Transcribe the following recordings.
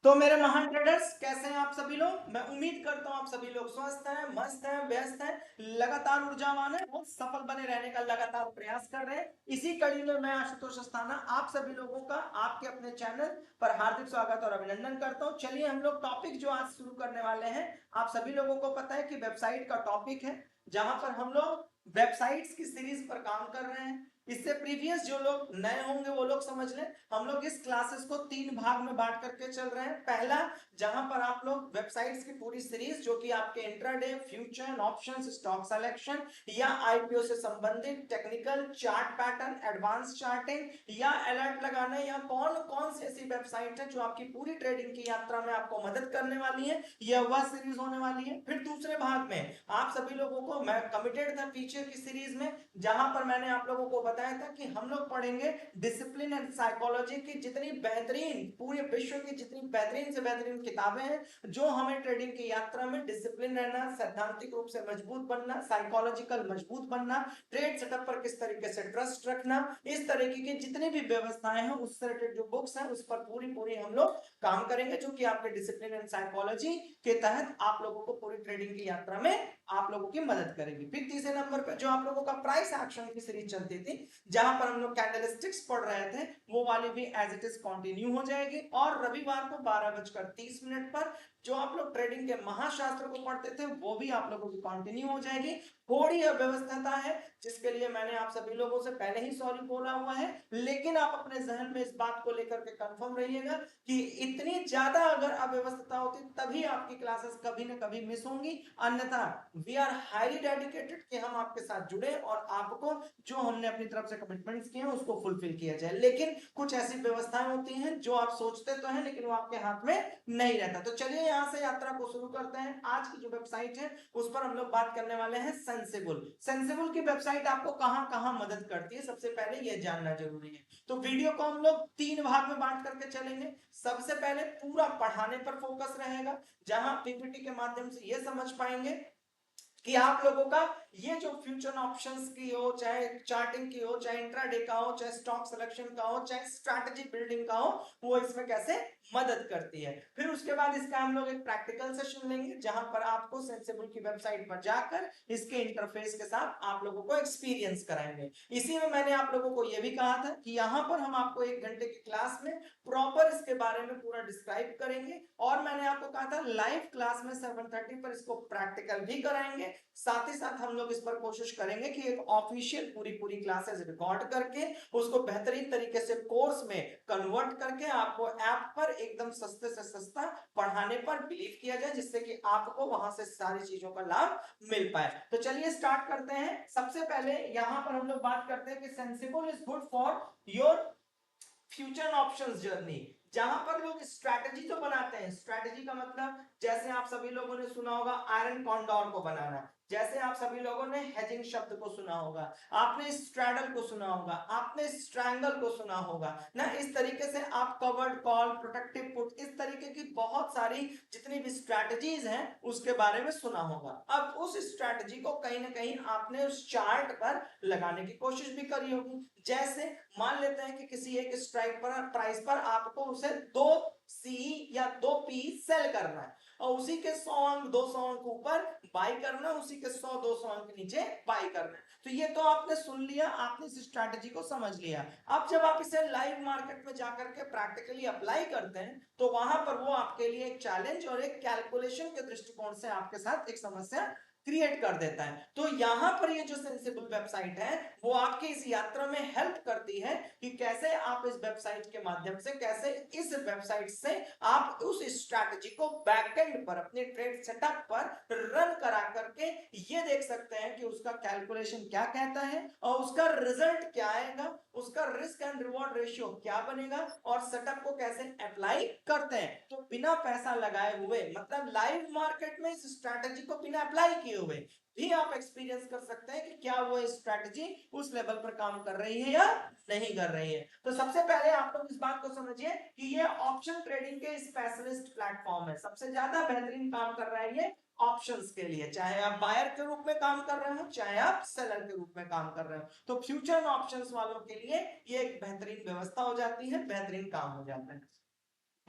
तो मेरे महान ट्रेडर्स कैसे हैं आप सभी लोग। मैं उम्मीद करता हूं आप सभी लोग स्वस्थ हैं, मस्त हैं, व्यस्त हैं, लगातार ऊर्जावान हैं और सफल बने रहने का लगातार प्रयास कर रहे हैं। इसी कड़ी में मैं आशुतोष अस्थाना आप सभी लोगों का आपके अपने चैनल पर हार्दिक स्वागत और अभिनंदन करता हूं। चलिए हम लोग टॉपिक जो आज शुरू करने वाले हैं, आप सभी लोगों को पता है कि वेबसाइट का टॉपिक है, जहां पर हम लोग वेबसाइट्स की सीरीज पर काम कर रहे हैं। इससे प्रीवियस जो लोग नए होंगे वो लोग समझ लें, हम लोग इस क्लासेस को 3 भाग में बांट करके चल रहे हैं। पहला, जहां पर आप लोग वेबसाइट्स की पूरी सीरीज जो कि आपके intraday, future, options, stock selection या आईपीओ से संबंधित technical chart pattern, advance charting या अलर्ट लगाने या कौन कौन सी ऐसी वेबसाइट है जो आपकी पूरी ट्रेडिंग की यात्रा में आपको मदद करने वाली है, यह वह सीरीज होने वाली है। फिर दूसरे भाग में आप सभी लोगों को मैं कमिटेड था फीचर की सीरीज में, जहां पर मैंने आप लोगों को बताया था कि हम लोग पढ़ेंगे डिसिप्लिन एंड साइकोलॉजी की जितनी बेहतरीन, पूरे विश्व की जितनी बेहतरीन से बेहतरीन किताबें हैं जो हमें ट्रेडिंग की यात्रा में डिसिप्लिन रहना, सैद्धांतिक रूप से मजबूत बनना, साइकोलॉजिकल मजबूत बनना, ट्रेड सेटअप पर किस तरीके से ट्रस्ट रखना, इस तरीके की जितनी भी व्यवस्थाएं हैं उससे रिलेटेड जो बुक्स हैं उस पर पूरी पूरी हम लोग काम करेंगे, जो कि आपके डिसिप्लिन एंड साइकोलॉजी के तहत आप लोगों को पूरी ट्रेडिंग की यात्रा में आप लोगों की मदद करेगी। फिर तीसरे नंबर पर जो आप लोगों का प्राइस एक्शन की सीरीज चलती थी, जहां पर हम लोग कैंडलस्टिक्स पढ़ रहे थे, वो वाली भी एज इट इज कंटिन्यू हो जाएगी। और रविवार को 12:30 पर जो आप लोग ट्रेडिंग के महाशास्त्र को पढ़ते थे वो भी आप लोगों की कंटिन्यू हो जाएगी। थोड़ी अव्यवस्था है जिसके लिए मैंने आप सभी लोगों से पहले ही सॉरी बोला हुआ है, लेकिन आप अपने जहन में इस बात को लेकर के कंफर्म रहिएगा कि इतनी ज्यादा अगर अव्यवस्था होती तभी आपकी क्लासेस कभी ना कभी मिस होंगी। अन्यथा वी आर हाईली डेडिकेटेड कि हम आपके साथ जुड़े और आपको जो हमने अपनी तरफ से कमिटमेंट्स किए हैं उसको फुलफिल किया जाए। लेकिन कुछ ऐसी व्यवस्थाएं होती हैं जो आप सोचते तो हैं लेकिन वो आपके हाथ में नहीं रहता। तो चलिए यहां से यात्रा को शुरू करते हैं। आज की जो वेबसाइट है उस पर हम लोग बात करने वाले हैं सेंसिबल। सेंसिबल की वेबसाइट आपको कहां कहां मदद करती है, सबसे पहले यह जानना जरूरी है। तो वीडियो को हम लोग 3 भाग में बांट करके चलेंगे। सबसे पहले पूरा पढ़ाने पर फोकस रहेगा, जहां पीपीटी के माध्यम से यह समझ पाएंगे कि आप लोगों का ये जो फ्यूचर ऑप्शंस की हो, चाहे चार्टिंग की हो, चाहे इंट्राडे का हो, चाहे स्टॉक सिलेक्शन का हो, चाहे स्ट्रैटेजी बिल्डिंग का हो, वो इसमें कैसे मदद करती है। फिर उसके बाद इसका हम लोग एक प्रैक्टिकल सेशन लेंगे, जहां पर आपको सेंसिबल की वेबसाइट पर जाकर इसके इंटरफेस के साथ आप लोगों को एक्सपीरियंस कराएंगे। इसी में मैंने आप लोगों को यह भी कहा था कि यहां पर हम आपको 1 घंटे की क्लास में प्रॉपर इसके बारे में पूरा डिस्क्राइब करेंगे, और मैंने आपको कहा था लाइव क्लास में 7:30 पर इसको प्रैक्टिकल भी कराएंगे। साथ ही साथ हम लोग इस पर कोशिश करेंगे कि एक ऑफिशियल पूरी पूरी क्लासेस रिकॉर्ड करके उसको बेहतरीन तरीके से कोर्स में कन्वर्ट करके आपको ऐप पर एकदम सस्ते से सस्ता पढ़ाने पर बिलीव किया जाए, जिससे कि आपको वहां से सारी चीजों का लाभ मिल पाए। तो चलिए स्टार्ट करते हैं। सबसे पहले यहां पर हम लोग बात करते हैं कि sensible is good for your future options journey, जहां पर लोग स्ट्रैटेजी तो बनाते हैं। स्ट्रैटेजी का मतलब जैसे आप सभी लोगों ने सुना होगा आयरन कॉन्डोर को बनाना, जैसे आप सभी लोगों ने हेजिंग शब्द को सुना होगा, आपने स्ट्रैडल को सुना होगा, आपने स्ट्रैंगल को सुना होगा ना। इस तरीके से आप कवर्ड कॉल, प्रोटेक्टिव पुट, इस तरीके की बहुत सारी जितनी भी स्ट्रैटेजीज हैं उसके बारे में सुना होगा। अब उस स्ट्रैटेजी को कहीं ना कहीं आपने उस चार्ट पर लगाने की कोशिश भी करी होगी। जैसे मान लेते हैं कि किसी एक स्ट्राइक पर, प्राइस पर आपको उसे 2 सी या 2 पी सेल करना है और उसी के 100 अंक 200 अंक ऊपर बाई करना, उसी के 100-200 अंक नीचे बाई करना। तो ये तो आपने सुन लिया, आपने इस स्ट्रैटेजी को समझ लिया। अब जब आप इसे लाइव मार्केट में जाकर के प्रैक्टिकली अप्लाई करते हैं तो वहां पर वो आपके लिए एक चैलेंज और एक कैलकुलेशन के दृष्टिकोण से आपके साथ एक समस्या क्रिएट कर देता है। तो यहां पर ये जो सेंसिबल वेबसाइट है वो आपकी इस यात्रा में हेल्प करती है कि कैसे आप इस वेबसाइट के माध्यम से, कैसे इस वेबसाइट से आप उस स्ट्रैटेजी को बैकएंड पर अपने ट्रेड सेटअप पर रन करा करके ये देख सकते हैं कि उसका कैलकुलेशन क्या कहता है और उसका रिजल्ट क्या आएगा, उसका रिस्क एंड रिवॉर्ड रेशियो क्या बनेगा और सेटअप को कैसे अप्लाई करते हैं। तो बिना पैसा लगाए हुए, मतलब लाइव मार्केट में इस स्ट्रैटेजी को बिना अप्लाई किए हुए भी आप एक्सपीरियंस कर सकते हैं कि क्या वो स्ट्रैटेजी उस लेवल पर काम कर रही है या नहीं कर रही है। तो सबसे पहले आप लोग इस बात को समझिए कि ये ऑप्शन ट्रेडिंग के स्पेशलिस्ट प्लेटफॉर्म है। सबसे ज्यादा बेहतरीन काम कर रहा है ये ऑप्शंस के लिए, चाहे आप बायर के रूप में काम कर रहे हो, चाहे आप सेलर के रूप में काम कर रहे हो। तो फ्यूचर ऑप्शंस वालों के लिए ये एक बेहतरीन व्यवस्था हो जाती है, बेहतरीन काम हो जाता है।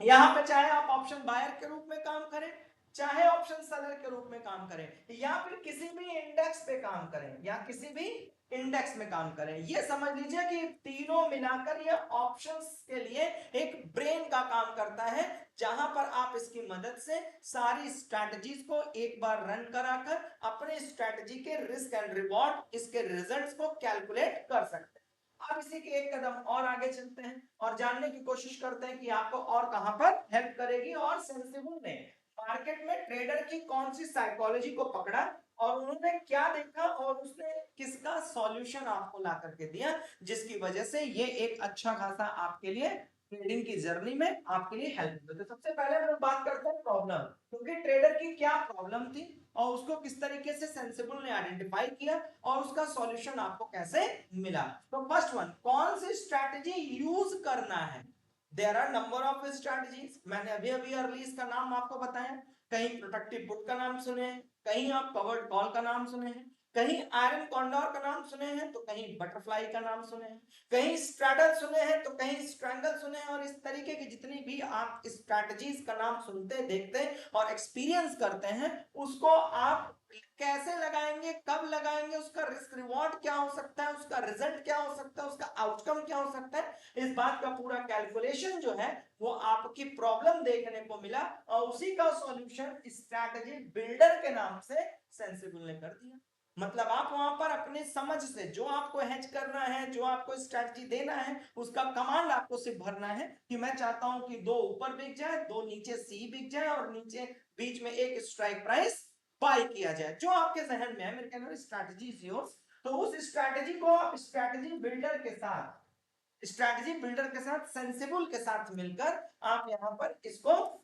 यहां पे चाहे आप ऑप्शन बायर के रूप में काम करें, चाहे ऑप्शन सेलर के रूप में काम करें, या फिर किसी भी इंडेक्स पे काम करें, या किसी भी इंडेक्स में काम करें, ये समझ लीजिए कि तीनों मिलाकर ये ऑप्शंस के लिए एक ब्रेन का काम करता है, जहां पर आप इसकी मदद से सारी स्ट्रैटेजीज को एक बार रन कराकर अपने स्ट्रैटेजी के रिस्क एंड रिवॉर्ड, इसके रिजल्ट्स को कैलकुलेट कर सकते हैं। अब इसी के एक कदम और आगे चलते हैं और जानने की कोशिश करते हैं कि आपको और कहां पर हेल्प करेगी। और सेंसिबल ने मार्केट में ट्रेडर की कौन सी साइकोलॉजी को पकड़ा और उन्होंने क्या देखा और उसने किसका सॉल्यूशन आपको ला करके दिया, जिसकी वजह से ये एक अच्छा खासा आपके लिए ट्रेडिंग की जर्नी में आपके लिए हेल्प होती है। तो सबसे पहले हम बात करते हैं प्रॉब्लम, क्योंकि ट्रेडर की क्या प्रॉब्लम थी और उसको किस तरीके से सेंसिबल ने आइडेंटिफाई किया और उसका सॉल्यूशन आपको कैसे मिला। तो फर्स्ट वन, कौन सी स्ट्रैटेजी यूज करना है। There are number of strategies, मैंने अभी अभी अर्लीज का नाम आपको बताया, कहीं प्रोटेक्टिव पुट का नाम सुने हैं, कहीं आप कवर्ड कॉल का नाम सुने हैं, कहीं आयरन कॉन्डोर का नाम सुने हैं, तो कहीं बटरफ्लाई का नाम सुने हैं, कहीं स्ट्रैडल सुने हैं, तो कहीं स्ट्रैंगल सुने हैं। और इस तरीके की जितनी भी आप स्ट्रैटेजीज का नाम सुनते, देखते और एक्सपीरियंस करते हैं, उसको आप कैसे लगाएंगे, कब लगाएंगे, उसका रिस्क रिवॉर्ड क्या हो सकता है, उसका रिजल्ट क्या हो सकता है, उसका आउटकम क्या हो सकता है, इस बात का पूरा कैलकुलेशन जो है वो आपकी प्रॉब्लम देखने को मिला और उसी का सॉल्यूशन स्ट्रैटेजी बिल्डर के नाम से सेंसिबल ने कर दिया। मतलब आप वहां पर अपने समझ से जो आपको हेज करना है, जो आपको स्ट्रैटेजी देना है, उसका कमांड आपको सिर्फ भरना है कि मैं चाहता हूं कि दो ऊपर बिक जाए, दो नीचे सी बिक जाए और नीचे बीच में एक स्ट्राइक प्राइस बाय किया जाए, जो आपके जहन में है। मेरे कहने स्ट्रैटेजी इज योर्स। तो उस स्ट्रैटेजी को आप स्ट्रैटेजी बिल्डर के साथ सेंसिबल के साथ मिलकर आप यहां पर इसको,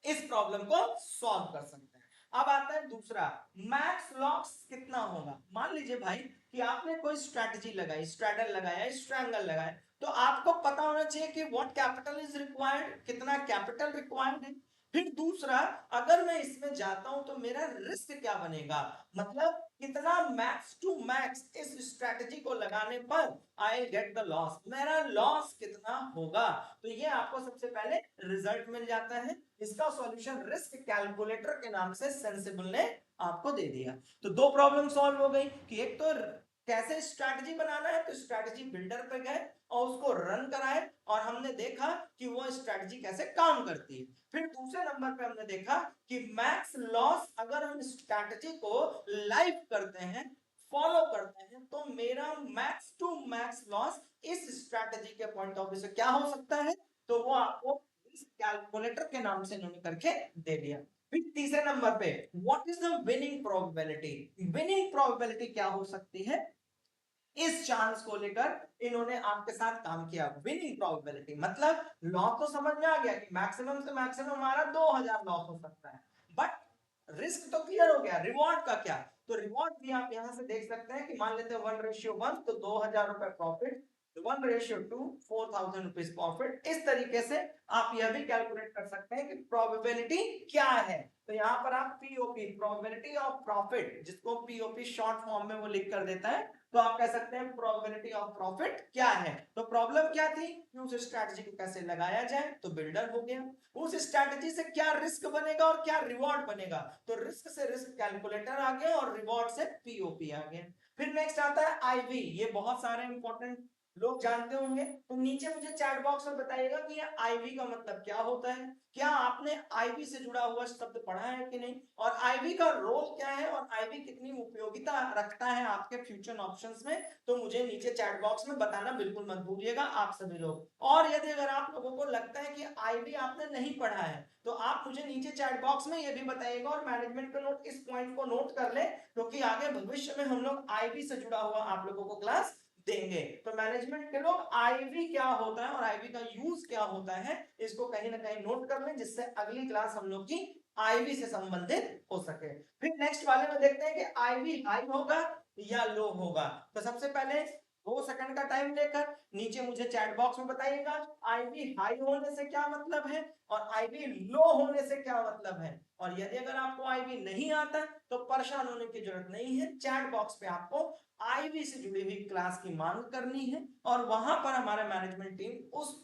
इस प्रॉब्लम को सॉल्व कर सकते हैं। अब आता है दूसरा, मैक्स लॉस कितना होगा। मान लीजिए भाई कि आपने कोई स्ट्रैटेजी लगाई, स्ट्रैडल लगाया, स्ट्रैंगल लगाया, तो आपको पता होना चाहिए कि व्हाट कैपिटल इज रिक्वायर्ड, कितना कैपिटल रिक्वायर्ड है। फिर दूसरा, अगर मैं इसमें जाता हूं तो मेरा रिस्क क्या बनेगा, मतलब कितना मैक्स टू मैक्स इस स्ट्रैटेजी को लगाने पर आई गेट द लॉस, मेरा लॉस कितना होगा। तो ये आपको सबसे पहले रिजल्ट मिल जाता है, इसका सॉल्यूशन रिस्क कैलकुलेटर के नाम से सेंसिबल ने आपको दे दिया। तो दो प्रॉब्लम सॉल्व हो गई कि एक तो कैसे स्ट्रैटेजी बनाना है, तो स्ट्रैटेजी बिल्डर पे गए और उसको रन कराए और हमने देखा कि वो स्ट्रैटेजी कैसे काम करती है। फिर दूसरे नंबर पे हमने देखा कि मैक्स लॉस अगर हम स्ट्रैटेजी को लाइव करते हैं, फॉलो करते हैं, तो मेरा मैक्स टू मैक्स लॉस इस स्ट्रैटेजी के पॉइंट ऑफ व्यू से क्या हो सकता है, तो वो आपको कैलकुलेटर के नाम से इन्होंने करके दे दिया। फिर तीसरे नंबर पे what is the winning probability, winning probability क्या हो सकती है, इस चांस को लेकर इन्होंने आपके साथ काम किया। विनिंग प्रोबेबिलिटी मतलब लॉस तो समझ में आ गया कि मैक्सिमम से मैक्सिमम हमारा 2000 लॉस हो सकता है, बट रिस्क तो क्लियर हो गया, रिवॉर्ड का क्या। तो रिवॉर्ड भी आप यहां से देख सकते हैं कि मान लेते हैं 1:1, तो 2000 रुपए प्रॉफिट, 1:2 4000 रुपीज प्रॉफिट। इस तरीके से आप यह भी कैलकुलेट कर सकते हैं कि प्रोबेबिलिटी क्या है। तो यहां पर आप पीओपी, प्रोबेबिलिटी ऑफ प्रॉफिट, जिसको पीओपी शॉर्ट फॉर्म में वो लिख कर देता है, तो आप कह सकते हैं प्रोबेबिलिटी ऑफ प्रॉफिट क्या है। तो प्रॉब्लम क्या थी कि उस स्ट्रैटेजी को कैसे लगाया जाए, तो बिल्डर हो गया। उस स्ट्रैटेजी से क्या रिस्क बनेगा और क्या रिवॉर्ड बनेगा, तो रिस्क से रिस्क कैलकुलेटर आ गया और रिवॉर्ड से पीओपी आ गया। फिर नेक्स्ट आता है आईवी, ये बहुत सारे इंपॉर्टेंट लोग जानते होंगे। तो नीचे मुझे चैट बॉक्स में बताइएगा कि ये आईवी का मतलब क्या होता है, क्या आपने आईवी से जुड़ा हुआ शब्द पढ़ा है कि नहीं, और आईवी का रोल क्या है और आईवी कितनी उपयोगिता रखता है आपके फ्यूचर ऑप्शंस में, तो मुझे नीचे चैट बॉक्स में बताना बिल्कुल मत भूलिएगा आप सभी लोग। और यदि अगर आप लोगों को लगता है कि आईवी आपने नहीं पढ़ा है, तो आप मुझे नीचे चैट बॉक्स में ये भी बताइएगा और मैनेजमेंट का नोट इस पॉइंट को नोट कर ले, क्योंकि आगे भविष्य में हम लोग आईवी से जुड़ा हुआ आप लोगों को क्लास देंगे। तो मैनेजमेंट के लोग आईवी क्या होता है और आईवी का यूज क्या होता है, इसको कहीं ना कहीं नोट कर लें, जिससे अगली क्लास हम लोग की आईवी से संबंधित हो सके। फिर नेक्स्ट वाले में देखते हैं कि आईवी हाई होगा या लो होगा। तो सबसे पहले 2 सेकंड का टाइम लेकर नीचे मुझे चैट बॉक्स में बताइएगा आईवी हाई होने से क्या मतलब है और आईवी लो होने से क्या मतलब है। और यदि अगर आपको आईवी नहीं आता तो परेशान होने की जरूरत नहीं है, चैट बॉक्स पे आपको आईवी से जुड़ी हुई क्लास की मांग करनी है और वहां पर हमारा मैनेजमेंट टीम उस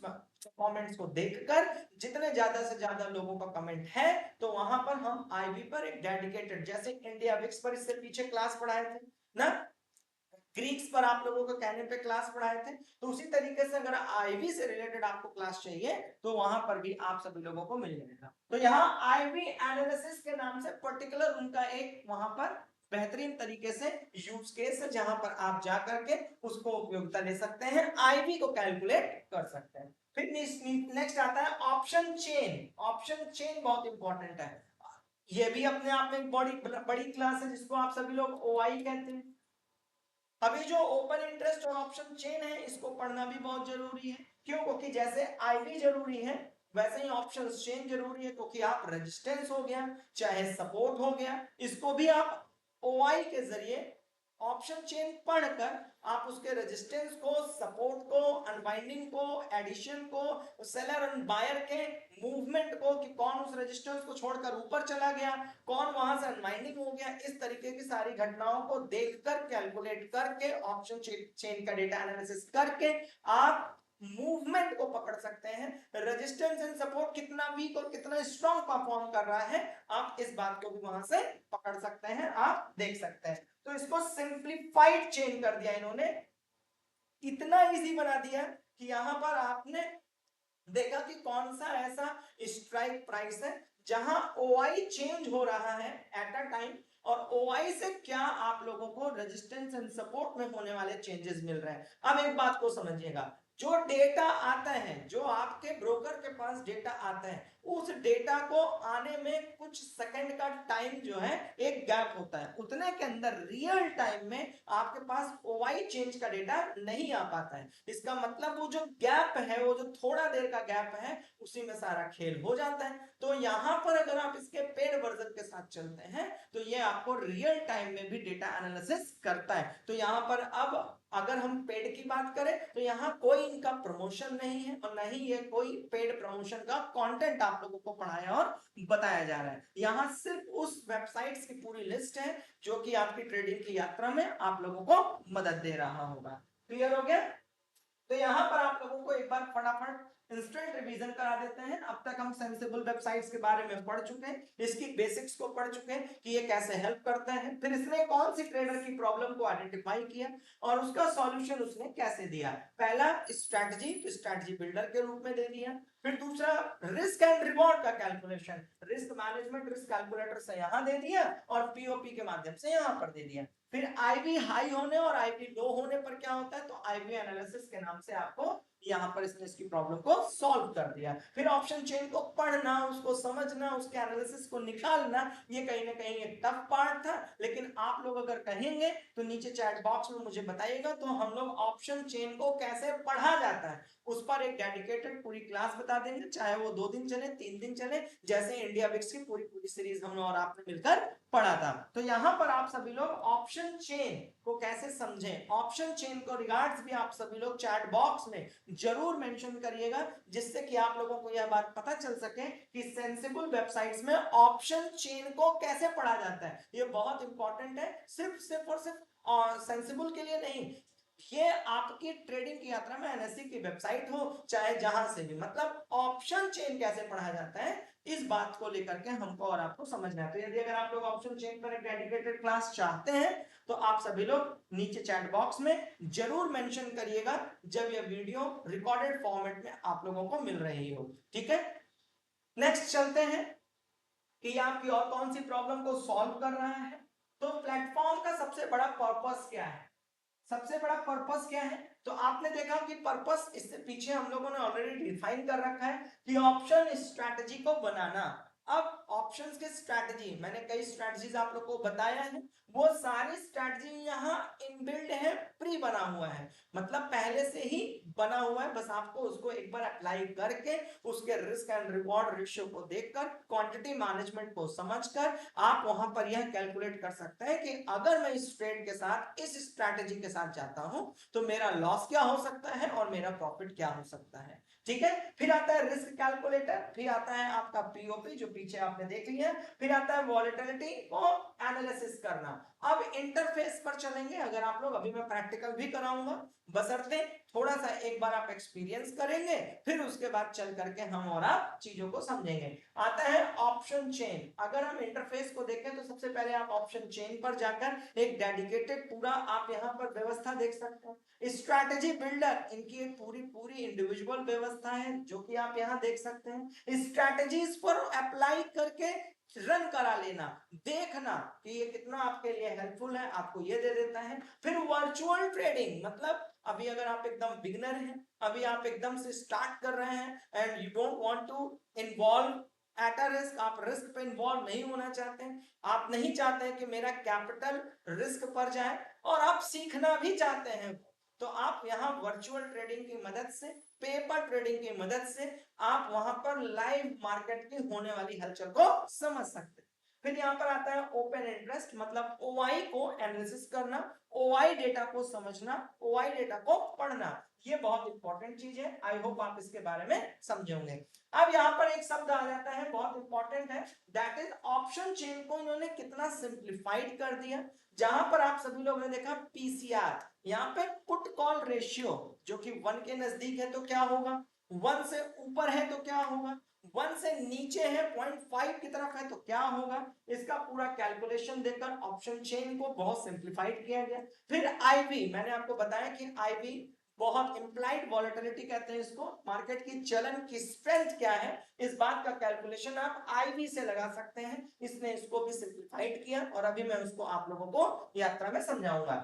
कमेंट्स को देखकर जितने ज्यादा से ज्यादा लोगों का कमेंट है तो वहां पर हम आईवी पर एक डेडिकेटेड, जैसे इंडिया विक्स पर इससे पीछे क्लास पढ़ाए थे ना, ग्रीक्स पर आप लोगों को कहने पे क्लास पढ़ाए थे, तो उसी तरीके से अगर आईवी से रिलेटेड आपको क्लास चाहिए तो वहां पर भी आप सभी लोगों को मिल जाएगा। तो यहाँ आईवी एनालिसिस के नाम से पर्टिकुलर उनका एक वहां पर बेहतरीन तरीके से यूज केस है जहां पर आप जा करके उसको उपयोगिता ले सकते हैं, आईवी को कैलकुलेट कर सकते हैं। फिर नेक्स्ट आता है ऑप्शन चेन। ऑप्शन चेन बहुत इंपॉर्टेंट है, ये भी अपने आप में एक बड़ी क्लास है जिसको आप सभी लोग ओआई कहते हैं। अभी जो ओपन इंटरेस्ट और ऑप्शन चेन है इसको पढ़ना भी बहुत जरूरी है, क्यों? क्योंकि जैसे आईवी जरूरी है वैसे ही ऑप्शन चेन जरूरी है, क्योंकि आप रेजिस्टेंस हो गया चाहे सपोर्ट हो गया, इसको भी आप ओआई के जरिए ऑप्शन चेन पढ़कर आप उसके रेजिस्टेंस को, सपोर्ट को, अनबाइंडिंग को, एडिशन को, सेलर एंड बायर के मूवमेंट को कि कौन उस रेजिस्टेंस को छोड़कर ऊपर चला गया, कौन वहां से अनबाइंडिंग हो गया, इस तरीके की सारी घटनाओं को देखकर कैलकुलेट करके ऑप्शन चेन का डेटा एनालिसिस करके आप मूवमेंट को पकड़ सकते हैं। रेजिस्टेंस एंड सपोर्ट कितना वीक और कितना स्ट्रॉन्ग परफॉर्म कर रहा है आप इस बात को भी वहां से पकड़ सकते हैं, आप देख सकते हैं। तो इसको सिंप्लीफाइड चेन कर दिया इन्होंने, इतना इजी बना दिया कि यहां पर आपने देखा कि कौन सा ऐसा स्ट्राइक प्राइस है जहां ओआई चेंज हो रहा है एट अ टाइम, और ओआई से क्या आप लोगों को रेजिस्टेंस एंड सपोर्ट में होने वाले चेंजेस मिल रहे हैं। अब एक बात को समझिएगा, जो डेटा आता है, जो आपके ब्रोकर के पास डेटा आता है, उस डेटा को आने में कुछ सेकंड का टाइम जो है एक गैप होता है, उतने के अंदर रियल टाइम में आपके पास ओआई चेंज का डेटा नहीं आ पाता है। इसका मतलब वो जो गैप है, वो जो थोड़ा देर का गैप है, उसी में सारा खेल हो जाता है। तो यहां पर अगर आप इसके पेड वर्जन के साथ चलते हैं तो ये आपको रियल टाइम में भी डेटा एनालिसिस करता है। तो यहां पर अब अगर हम पेड की बात करें तो यहाँ कोई इनका प्रमोशन नहीं है और नहीं ये कोई पेड प्रमोशन का कंटेंट आप लोगों को पढ़ाया और बताया जा रहा है। यहाँ सिर्फ उस वेबसाइट्स की पूरी लिस्ट है जो कि आपकी ट्रेडिंग की यात्रा में आप लोगों को मदद दे रहा होगा। क्लियर हो गया? तो यहाँ पर आप लोगों को एक बार फटाफट इंस्टेंट रिवीजन करा देते हैं। अब तक हम सेंसिबल वेबसाइट्स के बारे में पढ़ चुके हैं, इसकी बेसिक्स को पढ़ चुके हैं कि ये कैसे हेल्प करता है, फिर इसने कौन सी ट्रेडर की प्रॉब्लम को आइडेंटिफाई किया और उसका सॉल्यूशन उसने कैसे दिया। पहला स्ट्रैटेजी, तो स्ट्रैटेजी बिल्डर के रूप में दे दिया। फिर दूसरा रिस्क एंड रिवॉर्ड का calculation, risk management risk calculator से यहां दे दिया और पीओपी के माध्यम से यहां पर दे दिया। फिर आईवी हाई होने और आईवी लो होने पर क्या होता है, तो आईवी एनालिसिस के नाम से आपको यहां पर इसने इसकी प्रॉब्लम को सॉल्व कर दिया। फिर ऑप्शन चेन को पढ़ना, उसको समझना, उसके एनालिसिस को निकालना, ये कहीं ना कहीं एक टफ पार्ट था, लेकिन आप लोग अगर कहेंगे तो नीचे चैट बॉक्स में मुझे बताइएगा तो हम लोग ऑप्शन चेन को कैसे पढ़ा जाता है उस पर एक डेडिकेटेड पूरी क्लास बता देंगे, चाहे वो 2 दिन चले 3 दिन चले, जैसे इंडिया विक्स की पूरी पूरी सीरीज हमने और आपने मिलकर पढ़ा था। तो यहां पर आप सभी लोग ऑप्शन चेन को कैसे समझें, ऑप्शन चेन को रिगार्ड्स भी आप सभी लोग चैट बॉक्स में जरूर मेंशन करिएगा, जिससे कि आप लोगों को यह बात पता चल सके कि सेंसिबल वेबसाइट्स में ऑप्शन चेन को कैसे पढ़ा जाता है। ये बहुत इंपॉर्टेंट है, सिर्फ और सिर्फ सेंसिबल के लिए नहीं, ये आपकी ट्रेडिंग की यात्रा में एनएससी की वेबसाइट हो चाहे जहां से भी, मतलब ऑप्शन चेन कैसे पढ़ा जाता है इस बात को लेकर के हमको और आपको समझना है। तो यदि अगर आप लोग ऑप्शन चेन पर एक डेडिकेटेड क्लास चाहते हैं तो आप सभी लोग नीचे चैट बॉक्स में जरूर मेंशन करिएगा जब यह वीडियो रिकॉर्डेड फॉर्मेट में आप लोगों को मिल रही हो। ठीक है, नेक्स्ट चलते हैं कि आपकी और कौन सी प्रॉब्लम को सॉल्व कर रहा है। तो प्लेटफॉर्म का सबसे बड़ा पर्पस क्या है, सबसे बड़ा पर्पस क्या है, तो आपने देखा कि पर्पस इससे पीछे हम लोगों ने ऑलरेडी डिफाइन कर रखा है कि ऑप्शन स्ट्रैटेजी को बनाना। अब ऑप्शंस के स्ट्रैटेजी, मैंने कई स्ट्रैटेजीज आप लोग को बताया है, वो सारी स्ट्रैटेजी यहाँ इनबिल्ड है, प्री बना हुआ है, मतलब पहले से ही बना हुआ है, बस आपको उसको एक बार अप्लाई करके उसके रिस्क एंड रिवॉर्ड रेशियो को देखकर, क्वांटिटी मैनेजमेंट को समझकर आप वहां पर यह कैलकुलेट कर सकते हैं कि अगर मैं इस ट्रेड के साथ इस स्ट्रैटेजी के साथ जाता हूं तो मेरा लॉस क्या हो सकता है और मेरा प्रॉफिट क्या हो सकता है। ठीक है, फिर आता है रिस्क कैलकुलेटर, फिर आता है आपका पीओपी जो पीछे आपने देख लिया, फिर आता है वॉलेटिलिटी को एनालिसिस करना। अब इंटरफेस पर चलेंगे अगर आप लोग, अभी मैं प्रैक्टिकल भी कराऊंगा, बशर्ते थोड़ा सा एक बार आप एक्सपीरियंस करेंगे, फिर उसके बाद चल करके हम और आप चीजों को समझेंगे। आता है ऑप्शन चेन। अगर हम इंटरफेस को देखें तो सबसे पहले आप ऑप्शन चेन पर जाकर एक डेडिकेटेड पूरा आप यहाँ पर व्यवस्था देख सकते हैं। स्ट्रैटेजी बिल्डर, इनकी एक पूरी पूरी इंडिविजुअल व्यवस्था है जो कि आप यहाँ देख सकते हैं। स्ट्रैटेजीज पर अप्लाई करके रन करा लेना, देखना कि ये कितना आपके लिए हेल्पफुल है, आपको ये दे देता है। फिर वर्चुअल ट्रेडिंग, मतलब अभी अगर आप एकदम बिगनर हैं, अभी आप एकदम से स्टार्ट कर रहे हैं and you don't want to involve at a risk, आप रिस्क पे इन्वॉल्व नहीं होना चाहते हैं, आप नहीं चाहते हैं कि मेरा कैपिटल रिस्क पर जाए, और आप सीखना भी चाहते हैं, तो आप यहाँ वर्चुअल ट्रेडिंग की मदद से, पेपर ट्रेडिंग की मदद से आप वहां पर लाइव मार्केट की होने वाली हलचल को समझ सकते हैं। फिर यहाँ पर आता है ओपन इंटरेस्ट, मतलब ओआई को एनालिसिस करना, ओआई डेटा को समझना, ओआई डेटा को पढ़ना, ये बहुत इंपॉर्टेंट चीज है। आई होप आप इसके बारे में समझेंगे। अब यहाँ पर एक शब्द आ जाता है, बहुत इंपॉर्टेंट है, दैट इज ऑप्शन चेन को इन्होंने कितना सिंप्लीफाइड कर दिया। जहां पर आप सभी लोगों ने देखा पीसीआर, यहाँ पे पुट कॉल रेशियो जो कि 1 के नजदीक है तो क्या होगा, 1 से ऊपर है तो क्या होगा, 1 से नीचे है 0.5 की तरफ है तो क्या होगा, इसका पूरा कैलकुलेशन देकर ऑप्शन चेन को बहुत सिंप्लीफाइड किया गया। फिर आईवी, मैंने आपको बताया कि आईवी बहुत इंप्लाइड वॉलेटिलिटी कहते हैं इसको, मार्केट की चलन की स्ट्रेंथ क्या है, इस बात का कैलकुलेशन आप आईवी से लगा सकते हैं। इसने इसको भी सिंप्लीफाइड किया और अभी मैं उसको आप लोगों को यात्रा में समझाऊंगा।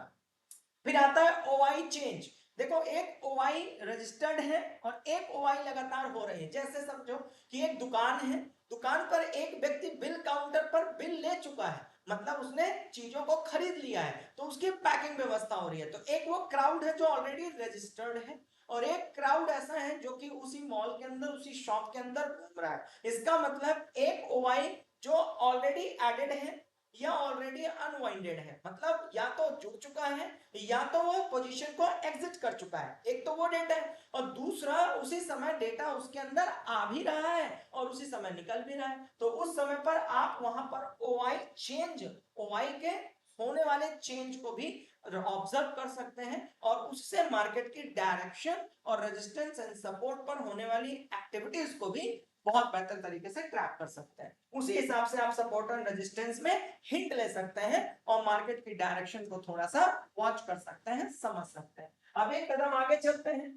फिर आता है ओआई चेंज। देखो एक ओआई रजिस्टर्ड है और एक ओआई लगातार हो रही है। जैसे समझो कि एक दुकान है, दुकान पर एक व्यक्ति बिल काउंटर पर बिल ले चुका है, मतलब उसने चीजों को खरीद लिया है, तो उसकी पैकिंग व्यवस्था हो रही है। तो एक वो क्राउड है जो ऑलरेडी रजिस्टर्ड है, और एक क्राउड ऐसा है जो कि उसी मॉल के अंदर, उसी शॉप के अंदर घूम रहा है। इसका मतलब एक ओआई जो ऑलरेडी एडेड है या ऑलरेडी अनवाइंडेड है, मतलब या तो जुड़ चुका है या तो वो पोजीशन को एग्जिट कर चुका है। एक तो वो डेटा है, और दूसरा उसी समय डेटा उसके अंदर आ भी रहा है और उसी समय निकल भी रहा है। तो उस समय पर आप वहां पर ओआई चेंज, ओआई के होने वाले चेंज को भी ऑब्जर्व कर सकते हैं, और उससे मार्केट की डायरेक्शन और रेजिस्टेंस एंड सपोर्ट पर होने वाली एक्टिविटीज को भी बहुत बेहतर तरीके से ट्रैक कर सकते हैं। उसी हिसाब से आप सपोर्ट और रेजिस्टेंस में हिंट ले सकते हैं और मार्केट की डायरेक्शन को थोड़ा सा वॉच कर सकते हैं, समझ सकते हैं। अब एक कदम आगे चलते हैं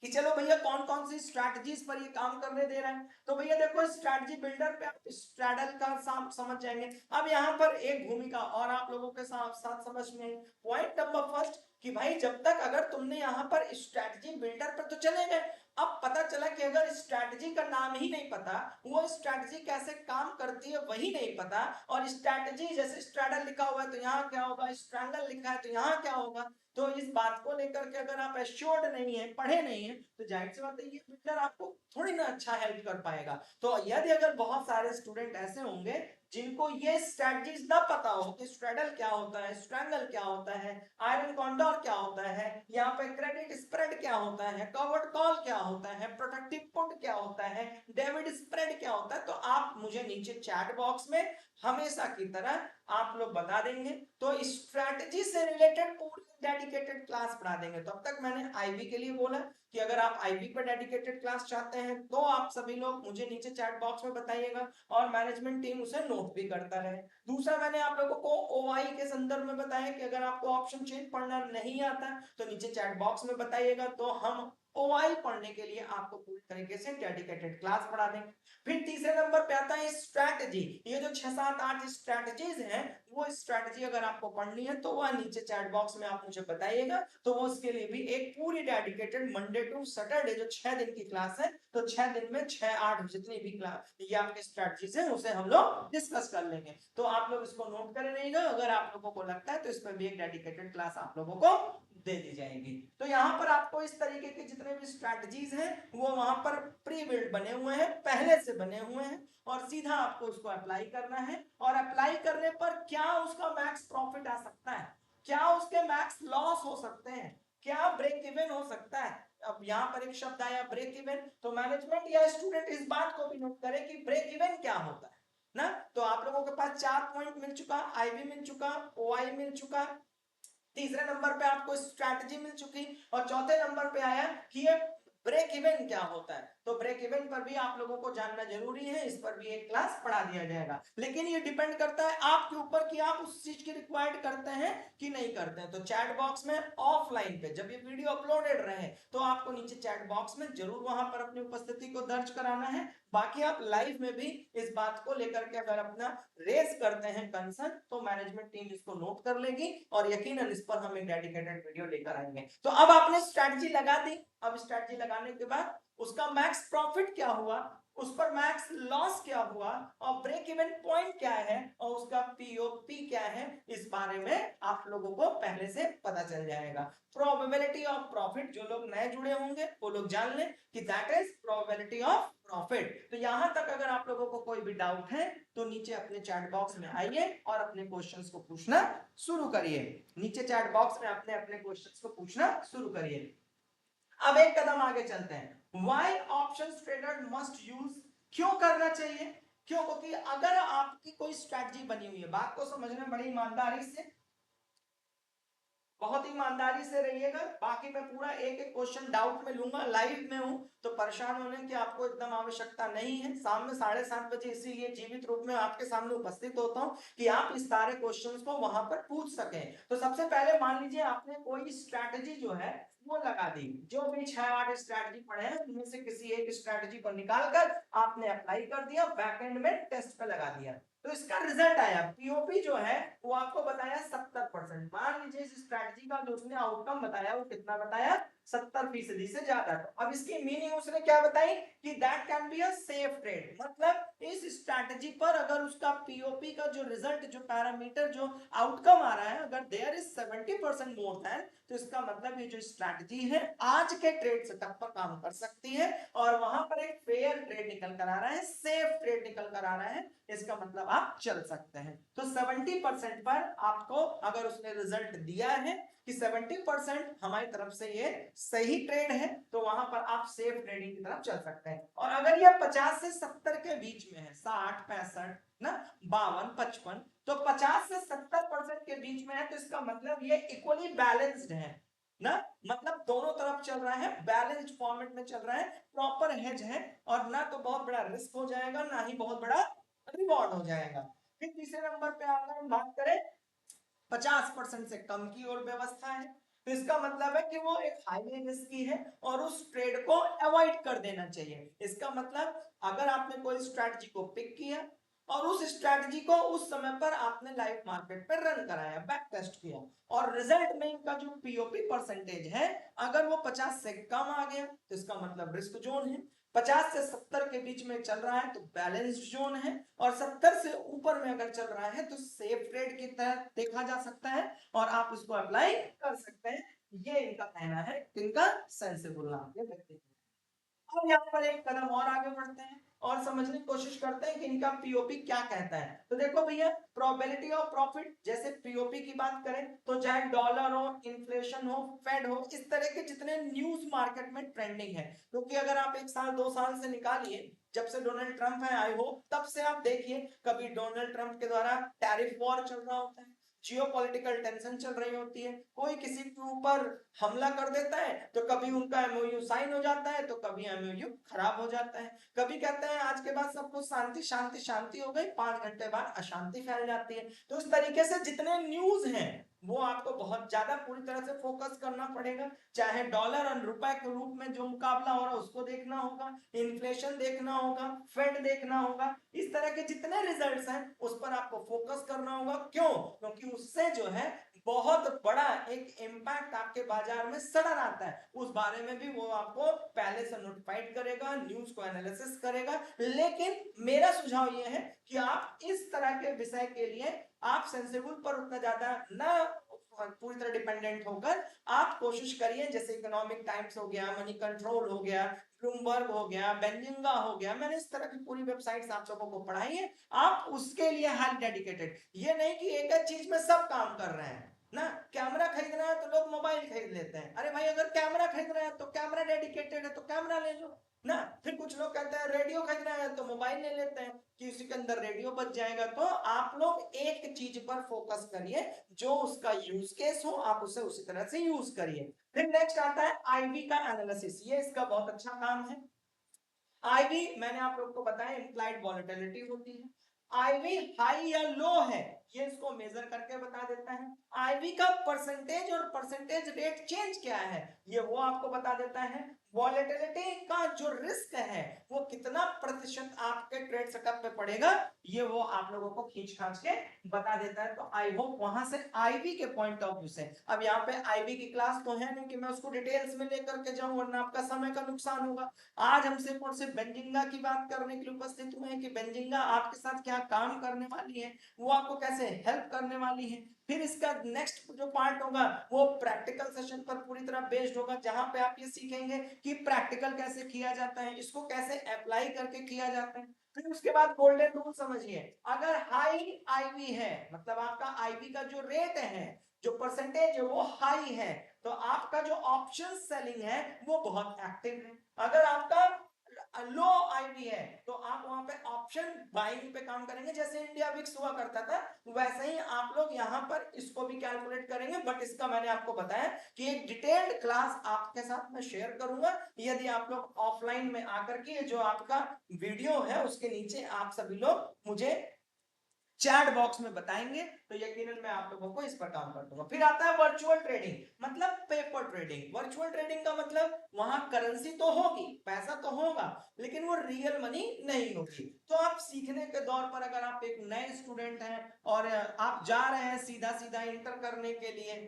कि चलो भैया कौन कौन सी स्ट्रैटेजीज पर ये काम करने दे रहा है। तो भैया देखो स्ट्रैटेजी बिल्डर पे आप स्ट्रैडल का समझ जाएंगे। अब यहाँ पर एक भूमिका और आप लोगों के साथ साथ समझ में आई, पॉइंट नंबर फर्स्ट, कि भाई जब तक अगर तुमने यहाँ पर स्ट्रैटेजी बिल्डर पर तो चले गए, अब पता चला कि अगर स्ट्रैटेजी का नाम ही नहीं पता, वो स्ट्रैटेजी कैसे काम करती है वही नहीं पता, और स्ट्रैटेजी जैसे स्ट्रैडल लिखा हुआ है तो यहाँ क्या होगा, स्ट्रैंगल लिखा है तो यहाँ क्या होगा, तो इस बात को लेकर के अगर आप एश्योर्ड नहीं है, पढ़े नहीं है, तो जाहिर सी बात है ये बिल्डर आपको थोड़ी ना अच्छा हेल्प कर पाएगा। तो यदि अगर बहुत सारे स्टूडेंट ऐसे होंगे जिनको ये स्ट्रेटजीज ना पता हो कि स्ट्रेडल क्या होता है, स्ट्रैंगल क्या होता है, आयरन कॉन्डोर क्या होता है, यहाँ पे क्रेडिट स्प्रेड क्या होता है, कवर्ड कॉल क्या होता है, प्रोटेक्टिव पुट क्या होता है, डेविड स्प्रेड क्या होता है, तो आप मुझे नीचे चैट बॉक्स में हमेशा की तरह आप लोग बता देंगे, तो स्ट्रैटेजी से रिलेटेड पूरी डेडिकेटेड क्लास पढ़ा देंगे। तो अब तक मैंने आईबी के लिए बोला कि अगर आप आईबी पर डेडिकेटेड क्लास चाहते हैं तो आप सभी लोग मुझे नीचे चैट बॉक्स में बताइएगा और मैनेजमेंट टीम उसे नोट भी करता रहे। दूसरा, मैंने आप लोगों को ओआई के संदर्भ में बताया कि अगर आपको ऑप्शन चेन पढ़ना नहीं आता तो नीचे चैट बॉक्स में बताइएगा, तो हम ओआई पढ़ने के लिए आपको पूरी तरीके से डेडिकेटेड क्लास पढ़ा देंगे। फिर तीसरे नंबर पे आता है स्ट्रैटेजी। ये जो 6 7 8 स्ट्रैटेजीज हैं, वो स्ट्रैटेजी अगर आपको पढ़नी है तो वह नीचे चैट बॉक्स में आप मुझे बताइएगा, तो वो उसके लिए भी एक पूरी डेडिकेटेड मंडे टू सैटरडे जो 6 दिन की क्लास है, तो 6 दिन में 6 8 जितनी भी क्लास ये आपके स्ट्रैटेजीज है उसे हम लोग डिस्कस कर लेंगे। तो आप लोग इसको नोट कर रहिएगा, अगर आप लोगों को लगता है तो इसमें भी एक डेडिकेटेड क्लास आप लोगों को दे दी जाएगी। तो यहाँ पर आपको इस तरीके के जितने भी स्ट्रैटेजीज हैं वो वहां पर प्री बिल्ड बने हुए हैं, पहले से बने हुए हैं, और सीधा आपको उसको अप्लाई करना है, और अप्लाई करने पर क्या उसका मैक्स प्रॉफिट आ सकता है, क्या उसके मैक्स लॉस हो सकते हैं, क्या ब्रेक इवन हो सकता है। अब यहाँ पर एक शब्द आया ब्रेक इवन, तो मैनेजमेंट या स्टूडेंट इस बात को भी नोट करें कि ब्रेक इवन क्या होता है। ना। तो आप लोगों के पास 4 पॉइंट मिल चुका, आईवी मिल चुका, ओआई मिल चुका, तीसरे नंबर पे आपको स्ट्रैटेजी मिल चुकी, और चौथे नंबर पे आया कि ये ब्रेक इवन क्या होता है। तो ब्रेक इवन पर भी आप लोगों को जानना जरूरी है, इस पर भी एक क्लास पढ़ा दिया जाएगा। लेकिन ये डिपेंड करता है आपके ऊपर कि आप उस चीज की रिक्वायर्ड करते हैं कि नहीं करते हैं। तो चैट बॉक्स में ऑफलाइन पे जब ये वीडियो अपलोडेड रहे तो आपको नीचे चैट बॉक्स में जरूर वहां पर अपनी उपस्थिति को दर्ज कराना है। बाकी आप लाइव में भी इस बात को लेकर के अगर अपना रेज करते हैं कंसर्न, तो मैनेजमेंट टीम इसको नोट कर लेगी और यकीनन इस पर हम एक डेडिकेटेड वीडियो लेकर आएंगे। तो अब आपने स्ट्रैटेजी लगा दी, अब स्ट्रैटेजी लगाने के बाद उसका मैक्स प्रॉफिट क्या हुआ, उस पर मैक्स लॉस क्या हुआ, और ब्रेक इवन पॉइंट क्या है, और उसका पीओपी क्या है, इस बारे में आप लोगों को पहले से पता चल जाएगा। प्रोबेबिलिटी ऑफ प्रॉफिट, जो लोग नए जुड़े होंगे वो लोग जान लें कि that is probability of profit. तो यहां तक अगर आप लोगों को कोई भी डाउट है तो नीचे अपने चैट बॉक्स में आइए और अपने क्वेश्चंस को पूछना शुरू करिए। नीचे चैट बॉक्स में अपने अपने क्वेश्चंस को पूछना शुरू करिए। अब एक कदम आगे चलते हैं, why options trader must use, क्यों करना चाहिए, क्यों? क्योंकि अगर आपकी कोई स्ट्रैटेजी बनी हुई है, बात को समझना बड़ी ईमानदारी से, बहुत ईमानदारी से रहिएगा। बाकी मैं पूरा एक एक क्वेश्चन डाउट में लूंगा, लाइव में हूं तो परेशान होने की आपको एकदम आवश्यकता नहीं है। शाम में 7:30 बजे इसीलिए जीवित रूप में आपके सामने उपस्थित होता हूं कि आप इस सारे क्वेश्चंस को वहां पर पूछ सकें। तो सबसे पहले मान लीजिए आपने कोई स्ट्रैटेजी जो है वो लगा दी, जो भी 6-8 स्ट्रैटेजी पढ़े हैं उनमें से किसी एक स्ट्रैटेजी को निकालकर आपने अप्लाई कर दिया, बैकएंड में टेस्ट पे लगा दिया, तो इसका रिजल्ट आया पीओपी जो है वो आपको बताया 70%। मान लीजिए इस स्ट्रैटेजी का जो उसने आउटकम बताया वो कितना बताया, 70% से ज्यादा। तो अब इसकी मीनिंग उसने क्या बताई कि that can be a safe trade, मतलब इस स्ट्रैटेजी पर अगर उसका पीओपी का जो रिजल्ट, जो पैरामीटर, जो आउटकम आ रहा है, अगर देयर इज 70% मोर देन, तो इसका मतलब ये जो स्ट्रैटेजी है आज के ट्रेड सेटअप पर काम कर सकती है और वहां पर एक फेयर ट्रेड निकल कर आ रहा है, सेफ ट्रेड निकल कर आ रहा है, इसका मतलब आप चल सकते हैं। तो 70% पर आपको अगर उसने रिजल्ट दिया है कि 70% हमारी तरफ से ये सही ट्रेड है, तो वहां पर आप सेफ ट्रेडिंग की तरफ चल सकते हैं। और अगर ये 50 से 70 के बीच में है, 60, 65 ना, 52, 55, तो 50 से 70% के बीच में है, तो इसका मतलब ये इक्वली बैलेंस्ड है ना, मतलब दोनों तरफ चल रहा है, बैलेंस्ड फॉर्मेट में चल रहा है, प्रॉपर हेज है, और ना तो बहुत बड़ा रिस्क हो जाएगा ना ही बहुत बड़ा रिवॉर्ड हो जाएगा। फिर तीसरे नंबर पे अगर हम बात करें 50% से कम की ओर व्यवस्था है, तो इसका मतलब है कि वो एक हाईली रिस्की है और उस ट्रेड को अवॉइड कर देना चाहिए। इसका मतलब अगर आपने कोई स्ट्रैटेजी को पिक किया और उस स्ट्रैटेजी को उस समय पर आपने लाइव मार्केट पर रन कराया, बैक टेस्ट किया, और रिजल्ट में इनका जो पीओपी परसेंटेज है अगर वो 50 से कम आ गया तो इसका मतलब रिस्क जोन है, 50 से 70 के बीच में चल रहा है तो बैलेंस जोन है, और 70 से ऊपर में अगर चल रहा है तो सेफ ट्रेड की तरह देखा जा सकता है और आप इसको अप्लाई कर सकते हैं। ये इनका कहना है, इनका सेंसिबल नाम के व्यक्ति। अब यहाँ पर एक कदम और आगे बढ़ते हैं और समझने की कोशिश करते हैं कि इनका पीओपी क्या कहता है। तो देखो भैया, प्रोबेबिलिटी ऑफ प्रॉफिट, जैसे पीओपी की बात करें तो चाहे डॉलर हो, इन्फ्लेशन हो, फेड हो, इस तरह के जितने न्यूज मार्केट में ट्रेंडिंग है, क्योंकि अगर आप 1 साल 2 साल से निकालिए, जब से डोनाल्ड ट्रंप है आई होप, तब से आप देखिए कभी डोनाल्ड ट्रंप के द्वारा टैरिफ वॉर चल रहा होता है, जियोपॉलिटिकल टेंशन चल रही होती है, कोई किसी के ऊपर हमला कर देता है तो कभी उनका एमओयू साइन हो जाता है तो कभी एमओयू खराब हो जाता है, कभी कहते हैं आज के बाद सब कुछ शांति शांति शांति हो गई, 5 घंटे बाद अशांति फैल जाती है। तो इस तरीके से जितने न्यूज हैं वो आपको बहुत ज्यादा पूरी तरह से फोकस करना पड़ेगा, चाहे डॉलर और रुपए के रूप में जो मुकाबला हो रहा है उसको देखना होगा, इन्फ्लेशन देखना होगा, फेड देखना होगा, इस तरह के जितने रिजल्ट्स हैं उस पर आपको फोकस करना होगा। क्यों? क्योंकि उससे जो है बहुत बड़ा एक इंपैक्ट आपके बाजार में सडन आता है, उस बारे में भी वो आपको पहले से नोटिफाइड करेगा, न्यूज को एनालिसिस करेगा। लेकिन मेरा सुझाव ये है कि आप इस तरह के विषय के लिए आप सेंसिबल पर उतना ज्यादा ना पूरी तरह डिपेंडेंट होकर आप कोशिश करिए, जैसे इकोनॉमिक टाइम्स हो गया, मनी कंट्रोल हो गया, ब्लूमबर्ग हो गया, बेंजिंगा हो गया, मैंने इस तरह की पूरी वेबसाइट्स आप सबको को पढ़ाई है, आप उसके लिए हाई डेडिकेटेड, ये नहीं कि एक एक चीज में सब काम कर रहे हैं ना। कैमरा खरीदना है तो लोग मोबाइल खरीद लेते हैं, अरे भाई अगर कैमरा खरीद रहे हैं तो कैमरा डेडिकेटेड है तो कैमरा ले लो, ना। फिर कुछ लोग कहते हैं रेडियो खरीदना है तो मोबाइल ले लेते हैं कि उसी के अंदर रेडियो बच जाएगा। तो आप लोग एक चीज पर फोकस करिए, जो उसका यूज केस हो आप उसे उसी तरह से यूज करिए। फिर नेक्स्ट आता है आईवी का एनालिसिस, ये इसका बहुत अच्छा काम है। आईवी मैंने आप लोग को बताया इंप्लाइड वॉलेटिलिटी होती है। आईवी हाई या लो है ये इसको मेजर करके बता देता है। आईवी का परसेंटेज और परसेंटेज रेट चेंज क्या है ये वो आपको बता देता है। वॉलेटिलिटी का जो रिस्क है वो कितना प्रतिशत आपके ट्रेड सेटअप पे पड़ेगा ये वो आप लोगों को खींच खांच के बता देता है। तो आई होप वहां से आईवी के पॉइंट ऑफ व्यू से, अब यहाँ पे आईवी की क्लास तो है नहीं कि मैं उसको डिटेल्स में लेकर के जाऊं वरना आपका समय का नुकसान होगा। आज हम सिर्फ और सिर्फ बेंजिंगा की बात करने के लिए उपस्थित हुए हैं कि बेंजिंगा आपके साथ क्या काम करने वाली है, वो आपको कैसे हेल्प करने वाली है। फिर इसका नेक्स्ट जो पार्ट होगा वो प्रैक्टिकल सेशन पर पूरी तरह बेस्ड होगा, जहां पे आप ये सीखेंगे कि प्रैक्टिकल कैसे किया जाता है, इसको कैसे अप्लाई करके किया जाता है। फिर उसके बाद गोल्डन रूल समझिए, अगर हाई आईवी है मतलब आपका आईवी का जो रेट है, जो परसेंटेज है वो हाई है, तो आपका जो ऑप्शन सेलिंग है वो बहुत एक्टिव है। अगर आपका लो आईवी है तो आप वहां पे ऑप्शन बाइंग पे काम करेंगे, जैसे इंडिया विक्स हुआ करता था वैसे ही आप लोग यहां पर इसको भी कैलकुलेट करेंगे। बट इसका मैंने आपको बताया कि एक डिटेल्ड क्लास आपके साथ मैं शेयर करूंगा। यदि आप लोग ऑफलाइन में आकर के जो आपका वीडियो है उसके नीचे आप सभी लोग मुझे चैट बॉक्स में बताएंगे तो यकीनन मैं आप लोगों को इस पर काम कर दूंगा। फिर आता है वर्चुअल ट्रेडिंग, मतलब पेपर ट्रेडिंग। वर्चुअल ट्रेडिंग का मतलब वहां करेंसी तो होगी, पैसा तो होगा, लेकिन वो रियल मनी नहीं होगी। तो आप सीखने के दौर पर अगर आप एक नए स्टूडेंट हैं और आप जा रहे हैं सीधा सीधा इंटर करने के लिए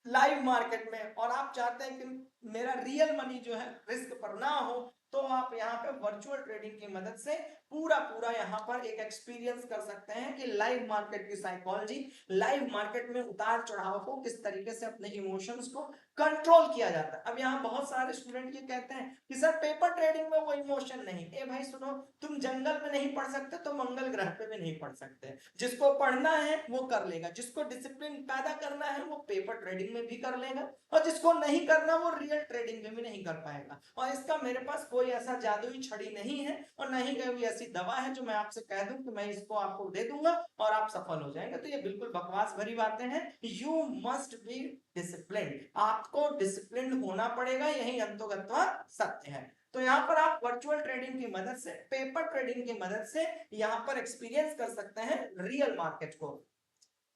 लाइव मार्केट में और आप चाहते हैं कि मेरा रियल मनी जो है रिस्क पर ना हो, तो आप यहाँ पे वर्चुअल ट्रेडिंग की मदद से पूरा पूरा यहाँ पर एक एक्सपीरियंस कर सकते हैं कि लाइव मार्केट की साइकोलॉजी, लाइव मार्केट में उतार चढ़ाव को किस तरीके से अपने इमोशंस को कंट्रोल किया जाता है। अब यहाँ बहुत सारे स्टूडेंट ये कहते हैं कि सर पेपर ट्रेडिंग में वो इमोशन नहीं। ए भाई सुनो, तुम जंगल में नहीं पढ़ सकते तो मंगल ग्रह पे भी नहीं पढ़ सकते। जिसको पढ़ना है वो कर लेगा, जिसको डिसिप्लिन पैदा करना है वो पेपर ट्रेडिंग में भी कर लेगा, और जिसको नहीं करना वो रियल ट्रेडिंग में भी नहीं कर पाएगा। और इसका मेरे पास कोई ऐसा जादुई छड़ी नहीं है और नहीं कोई ऐसी दवा है जो मैं आपसे कह दूं कि मैं इसको आपको दे दूंगा और आप सफल हो जाएंगे। तो ये बिल्कुल बकवास भरी बातें हैं। यू मस्ट बी डिसिप्लिन, आपको डिसिप्लिन होना पड़ेगा, यही अंतोगत्वा सत्य है। तो यहाँ पर आप वर्चुअल ट्रेडिंग की मदद से, पेपर ट्रेडिंग की मदद से यहाँ पर एक्सपीरियंस कर सकते हैं रियल मार्केट को।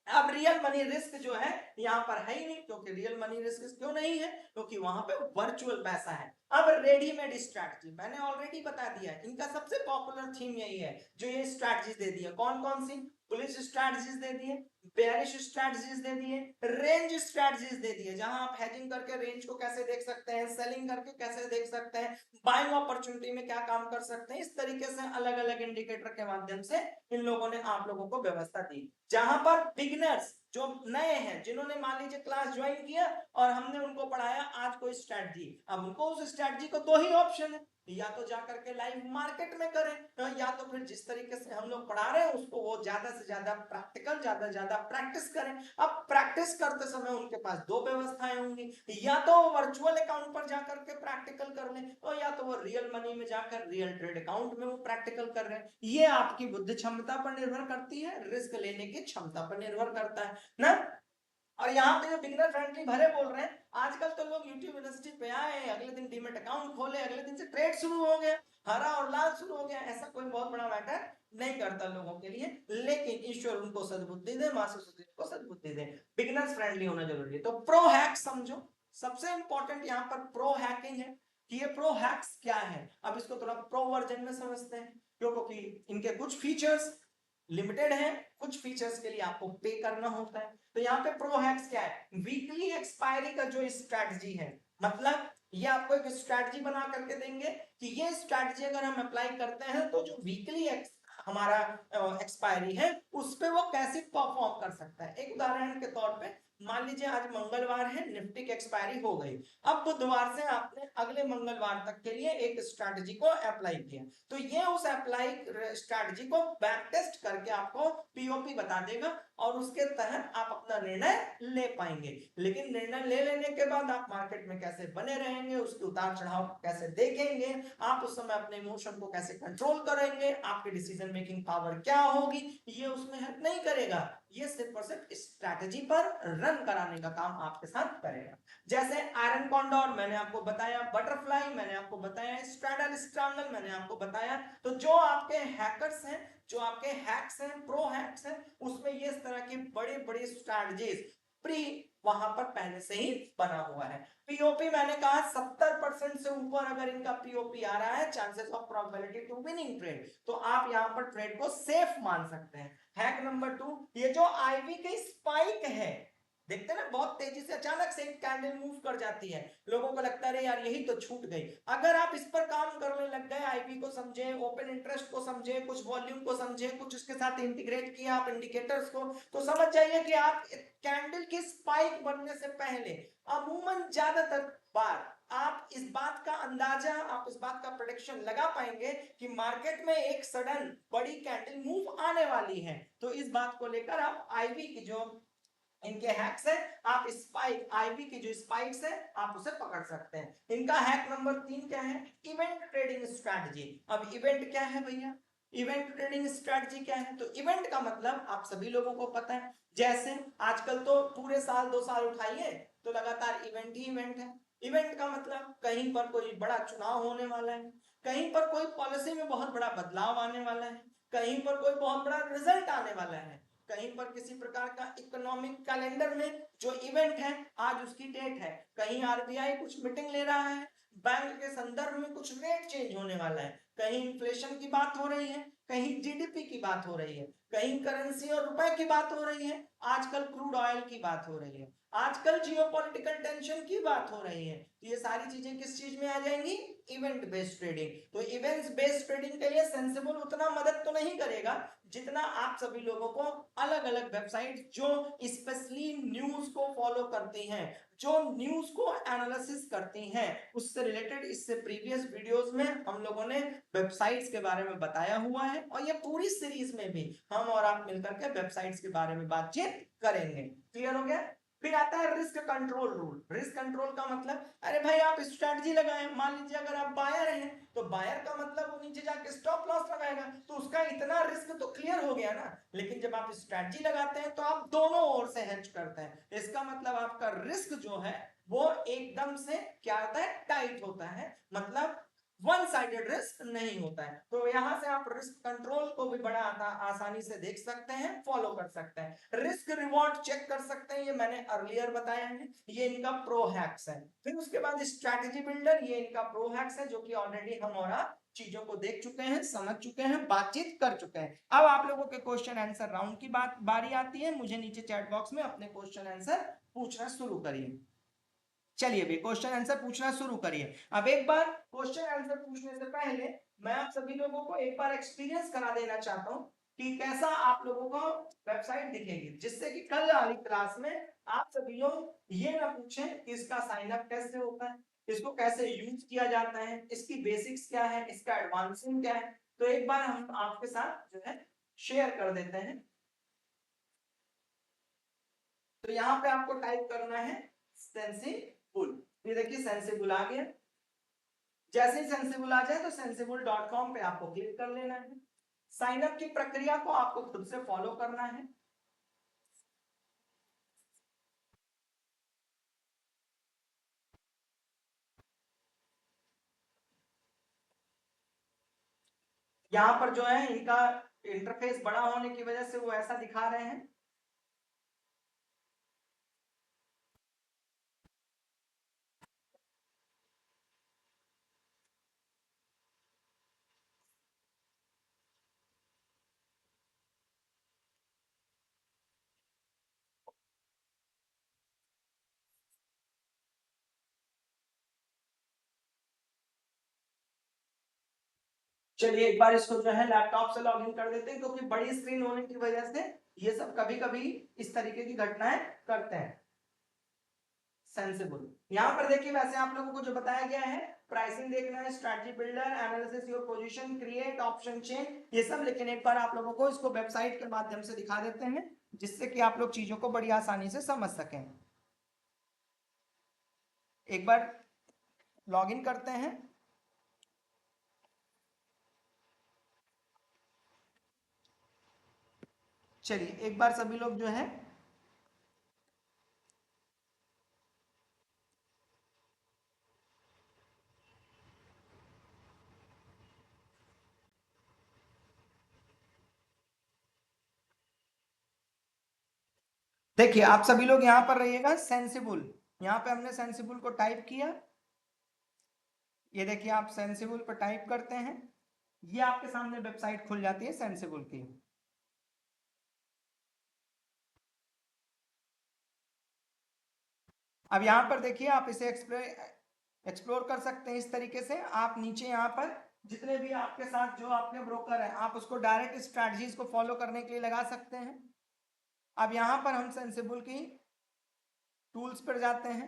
अब रियल मनी रिस्क जो है यहाँ पर है ही नहीं, क्योंकि रियल मनी रिस्क क्यों नहीं है, क्योंकि वहां पे वर्चुअल पैसा है। अब रेडीमेड स्ट्रैटेजी मैंने ऑलरेडी बता दिया, इनका सबसे पॉपुलर थीम यही है जो ये स्ट्रैटेजीज दे दी है। कौन कौन सी? पुलिस स्ट्रैटेजीज दे दिए, बेयरिश स्ट्रैटेजीज दे दिए, रेंज स्ट्रैटेजीज दे दिए, जहां आप हेजिंग करके रेंज को कैसे देख सकते हैं, सेलिंग करके कैसे देख सकते हैं, बाइंग अपॉर्चुनिटी में क्या काम कर सकते हैं। इस तरीके से अलग अलग इंडिकेटर के माध्यम से इन लोगों ने आप लोगों को व्यवस्था दी, जहां पर बिगिनर्स जो नए हैं, जिन्होंने मान लीजिए क्लास ज्वाइन किया और हमने उनको पढ़ाया आज कोई स्ट्रैटेजी, अब उनको उस स्ट्रैटेजी को दो ही ऑप्शन है, या तो जाकर के लाइव मार्केट में करें या तो फिर जिस तरीके से हम लोग पढ़ा रहे हैं उसको वो ज्यादा से ज्यादा प्रैक्टिकल, ज्यादा से ज्यादा प्रैक्टिस करें। अब प्रैक्टिस करते समय उनके पास दो व्यवस्थाएं होंगी, या तो वर्चुअल अकाउंट पर जाकर के प्रैक्टिकल कर लें और या तो वो रियल मनी में जाकर रियल ट्रेड अकाउंट में वो प्रैक्टिकल कर रहे हैं। ये आपकी बुद्धि क्षमता पर निर्भर करती है, रिस्क लेने की क्षमता पर निर्भर करता है ना। और यहाँ पे जो बिगिनर फ्रेंडली भरे बोल रहे हैं, आजकल तो लोग यूट्यूब यूनिवर्सिटी पे आए, अगले दिन डीमेट अकाउंट खोले, अगले दिन से ट्रेड शुरू हो गया, हरा और लाल शुरू हो गया। ऐसा कोई बहुत बड़ा मैटर नहीं करता लोगों के लिए, लेकिन ईश्वर उनको सद्बुद्धि दे, माँ सरस्वती को सद्बुद्धि दे। बिगिनर्स फ्रेंडली होना जरूरी है। तो प्रो हैक समझो, सबसे इंपॉर्टेंट यहाँ पर प्रो हैकिंग है कि ये प्रो हैक्स क्या है। अब इसको थोड़ा प्रो वर्जन में समझते हैं, क्योंकि इनके कुछ फीचर्स लिमिटेड है, कुछ फीचर्स के लिए आपको पे करना होता है। तो यहाँ पे प्रो हैक्स क्या है? वीकली एक्सपायरी का जो स्ट्रैटेजी है, मतलब ये आपको एक स्ट्रैटेजी बना करके देंगे कि ये स्ट्रैटेजी अगर हम अप्लाई करते हैं तो जो वीकली हमारा एक्सपायरी है उस पे वो कैसे परफॉर्म कर सकता है। एक उदाहरण के तौर पे मान लीजिए आज मंगलवार है, निफ्टी की एक्सपायरी हो गई, अब बुधवार से आपने अगले मंगलवार तक के लिए एक स्ट्रैटेजी को अप्लाई किया, तो ये उस अप्लाई स्ट्रैटेजी को बैक टेस्ट करके आपको पीओपी बता देगा और उसके तहत आप अपना निर्णय ले पाएंगे। लेकिन निर्णय ले लेने के बाद आप मार्केट में कैसे बने रहेंगे, उसके उतार चढ़ाव कैसे देखेंगे, आप उस समय अपने इमोशन को कैसे कंट्रोल करेंगे, आपकी डिसीजन मेकिंग पावर क्या होगी, ये उसमें हेल्प नहीं करेगा। ये सिर्फ और सिर्फ स्ट्रैटेजी पर रन कराने का काम आपके साथ करेगा। जैसे आयरन कॉन्डोर मैंने आपको बताया, बटरफ्लाई मैंने आपको बताया, स्ट्रैडल स्ट्रैंगल मैंने आपको बताया। तो जो आपके हैकर्स हैं, जो आपके हैक्स हैं, प्रो हैक्स हैं, उसमें ये इस तरह की बड़ी बड़ी स्ट्रैटेजीज प्री वहां पर पहले से ही बना हुआ है। पीओपी मैंने कहा 70% से ऊपर अगर इनका पीओपी आ रहा है, chances of probability to winning trade, तो आप यहां पर ट्रेड को सेफ मान सकते हैं। हैक नंबर 2, ये जो आईवी की स्पाइक है, देखते ना बहुत तेजी से अचानक से एक कैंडल मूव कर जाती है, लोगों को लगता है यार यही तो छूट गई। अगर आप इस पर काम करने लग गए, आईपी को समझे, ओपन इंटरेस्ट को समझे, कुछ वॉल्यूम को समझे, कुछ उसके साथ इंटीग्रेट किया आप इंडिकेटर्स को, तो समझ जाइए कि आप कैंडल की स्पाइक बनने से पहले अमूमन ज्यादातर बार आप इस बात का अंदाजा, आप इस बात का प्रेडिक्शन लगा पाएंगे कि मार्केट में एक सडन बड़ी कैंडल मूव आने वाली है। तो इस बात को लेकर आप आईवी की जो इनके हैक्स है, आप स्पाइक, आईवी की जो स्पाइक्स है आप उसे पकड़ सकते हैं। इनका हैक नंबर 3 क्या है, इवेंट ट्रेडिंग स्ट्रैटेजी। अब इवेंट क्या है भैया, इवेंट ट्रेडिंग स्ट्रैटेजी क्या है? तो इवेंट का मतलब आप सभी लोगों को पता है, जैसे आजकल तो पूरे साल 2 साल उठाइए तो लगातार इवेंट ही इवेंट है। इवेंट का मतलब कहीं पर कोई बड़ा चुनाव होने वाला है, कहीं पर कोई पॉलिसी में बहुत बड़ा बदलाव आने वाला है, कहीं पर कोई बहुत बड़ा रिजल्ट आने वाला है, कहीं पर किसी प्रकार का इकोनॉमिक कैलेंडर में जो इवेंट है आज उसकी डेट है, कहीं आरबीआई कुछ मीटिंग ले रहा है, बैंक के संदर्भ में कुछ रेट चेंज होने वाला है, कहीं इन्फ्लेशन की बात हो रही है, कहीं जीडीपी की बात हो रही है, कहीं करेंसी और रुपए की बात हो रही है, आजकल क्रूड ऑयल की बात हो रही है, आजकल जियोपॉलिटिकल टेंशन की बात हो रही है। तो ये सारी चीजें किस चीज में आ जाएंगी, इवेंट बेस्ड ट्रेडिंग। तो इवेंट्स बेस्ड ट्रेडिंग के लिए सेंसिबल उतना मदद तो नहीं करेगा जितना आप सभी लोगों को अलग अलग वेबसाइट जो स्पेशली न्यूज को फॉलो करती हैं, जो न्यूज को एनालिसिस करती हैं, उससे रिलेटेड इससे प्रीवियस वीडियोस में हम लोगों ने वेबसाइट्स के बारे में बताया हुआ है, और ये पूरी सीरीज में भी हम और आप मिलकर के वेबसाइट्स के बारे में बातचीत करेंगे। क्लियर हो गया? फिर आता है risk control rule. Risk control का मतलब, अरे भाई आप स्ट्रेटजी लगाए, मान लीजिए अगर आप बायर हैं तो बायर का मतलब वो नीचे जाके स्टॉप लॉस लगाएगा, तो उसका इतना रिस्क तो क्लियर हो गया ना। लेकिन जब आप स्ट्रेटजी लगाते हैं तो आप दोनों ओर से हेज करते हैं, इसका मतलब आपका रिस्क जो है वो एकदम से क्या होता है, टाइट होता है, मतलब वन साइडेड रिस्क नहीं होता है। तो यहां से आप रिस्क कंट्रोल को भी बड़ा आसानी से देख सकते हैं, फॉलो कर सकते हैं, रिस्क रिवॉर्ड चेक कर सकते हैं, ये मैंने अर्लियर बताया है, ये इनका प्रो हैक्स है। फिर उसके बाद स्ट्रैटेजी बिल्डर, ये इनका प्रो हैक्स है, जो कि ऑलरेडी हम और आप चीजों को देख चुके हैं, समझ चुके हैं, बातचीत कर चुके हैं। अब आप लोगों के क्वेश्चन आंसर राउंड की बारी आती है, मुझे नीचे चैट बॉक्स में अपने क्वेश्चन आंसर पूछना शुरू करिए। चलिए भी क्वेश्चन आंसर पूछना शुरू करिए। अब एक बार क्वेश्चन आंसर पूछने से पहले मैं आप सभी लोगों को एक बार एक्सपीरियंस करा देना चाहता हूं कि कैसा आप लोगों को वेबसाइट दिखेगी, जिससे कि कल वाली क्लास में आप सभी लोग ये ना पूछें कि इसका साइन अप कैसे होता है, इसको कैसे यूज किया जाता है, इसकी बेसिक्स क्या है, इसका एडवांसिंग क्या है। तो एक बार हम आपके साथ जो है शेयर कर देते हैं। तो यहाँ पे आपको टाइप करना है सेंसिबल। ये देखिए सेंसिबल आ गया। जैसे ही सेंसिबल आ जाए तो sensible.com पे आपको क्लिक कर लेना है। साइन अप की प्रक्रिया को आपको खुद से फॉलो करना है। यहां पर जो है इनका इंटरफेस बड़ा होने की वजह से वो ऐसा दिखा रहे हैं। चलिए एक बार इसको जो है लैपटॉप से लॉगिन कर देते हैं, क्योंकि बड़ी स्क्रीन होने की वजह से ये सब कभी कभी इस तरीके की घटनाएं करते हैं। सेंसिबल यहां पर देखिए, वैसे आप लोगों को जो बताया गया है, प्राइसिंग देखना है, strategy builder, analysis your position, create option chain, ये सब। लेकिन एक बार आप लोगों को इसको वेबसाइट के माध्यम से दिखा देते हैं। जिससे कि आप लोग चीजों को बड़ी आसानी से समझ सकें। एक बार लॉगिन करते हैं। चलिए एक बार सभी लोग जो है देखिए, आप सभी लोग यहां पर रहिएगा। सेंसिबल, यहां पे हमने सेंसिबल को टाइप किया। ये देखिए, आप सेंसिबल पर टाइप करते हैं, ये आपके सामने वेबसाइट खुल जाती है सेंसिबल की। अब यहाँ पर देखिए, आप इसे एक्सप्लोर कर सकते हैं इस तरीके से। आप नीचे यहाँ पर जितने भी आपके साथ जो आपके ब्रोकर है, आप उसको डायरेक्ट स्ट्रैटेजीज को फॉलो करने के लिए लगा सकते हैं। अब यहाँ पर हम सेंसिबल की टूल्स पर जाते हैं।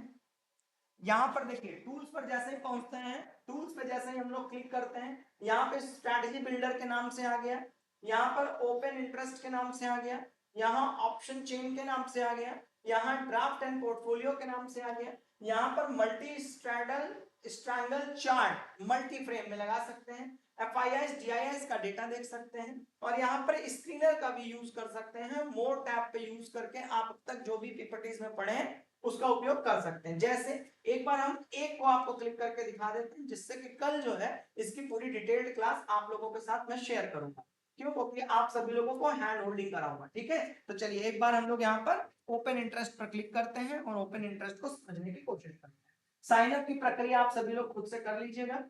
यहाँ पर देखिए, टूल्स पर जैसे ही पहुंचते हैं, टूल्स पे जैसे ही हम लोग क्लिक करते हैं, यहाँ पे स्ट्रैटेजी बिल्डर के नाम से आ गया, यहाँ पर ओपन इंटरेस्ट के नाम से आ गया, यहाँ ऑप्शन चेन के नाम से आ गया, यहाँ ड्राफ्ट एंड पोर्टफोलियो के नाम से आ गया, यहाँ पर multi strangle chart multi frame में लगा सकते हैं, FIS GIS का डेटा देख सकते हैं, और यहाँ पर स्क्रीनर का भी यूज कर सकते हैं। मोर टैब पे यूज करके आप अब तक जो भी पीपीटीज में पढ़े हैं उसका उपयोग कर सकते हैं। जैसे एक बार हम एक को आपको क्लिक करके दिखा देते हैं, जिससे कि कल जो है इसकी पूरी डिटेल्ड क्लास आप लोगों के साथ मैं शेयर करूंगा। क्यों? क्योंकि आप सभी लोगों को हैंड होल्डिंग कराऊंगा। ठीक है, तो चलिए एक बार हम लोग यहाँ पर ओपन इंटरेस्ट पर क्लिक करते हैं और ओपन इंटरेस्ट को समझने की कोशिश करते हैं। साइन अप की प्रक्रिया आप सभी लोग खुद से कर लीजिएगा।